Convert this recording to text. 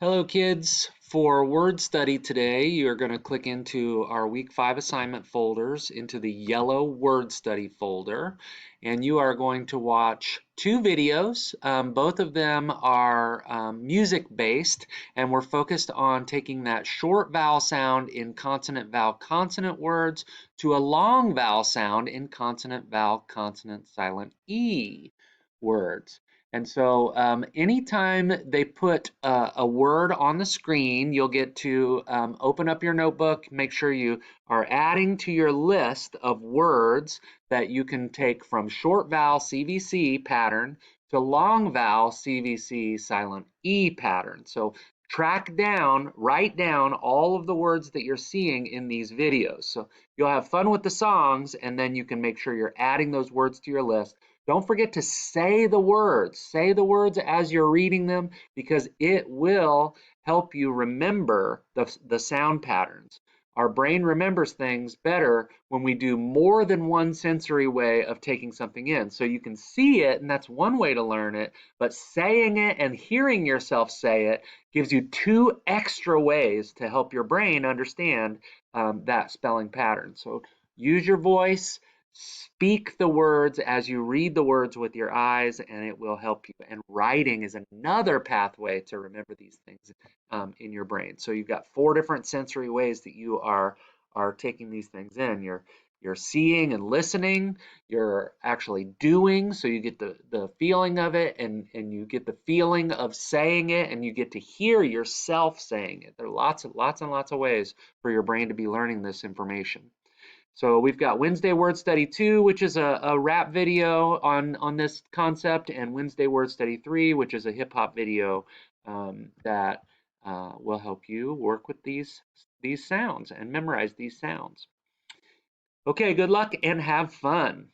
Hello kids. For word study today, you're going to click into our week 5 assignment folders into the yellow word study folder, and you are going to watch two videos. Both of them are music based, and we're focused on taking that short vowel sound in consonant vowel consonant words to a long vowel sound in consonant vowel consonant silent E words. And so anytime they put a word on the screen, you'll get to open up your notebook, make sure you are adding to your list of words that you can take from short vowel CVC pattern to long vowel CVC silent E pattern. So write down all of the words that you're seeing in these videos. So you'll have fun with the songs, and then you can make sure you're adding those words to your list. Don't forget to say the words. Say the words as you're reading them because it will help you remember the sound patterns. Our brain remembers things better when we do more than one sensory way of taking something in. So you can see it, and that's one way to learn it, but saying it and hearing yourself say it gives you two extra ways to help your brain understand that spelling pattern. So use your voice. Speak the words as you read the words with your eyes, and it will help you. And writing is another pathway to remember these things in your brain. So you've got four different sensory ways that you are taking these things in. You're seeing and listening. You're actually doing, so you get the feeling of it, and you get the feeling of saying it, and you get to hear yourself saying it. There are lots and lots of ways for your brain to be learning this information. So we've got Wednesday Word Study 2, which is a rap video on this concept, and Wednesday Word Study 3, which is a hip hop video that will help you work with these sounds and memorize these sounds. Okay, good luck and have fun.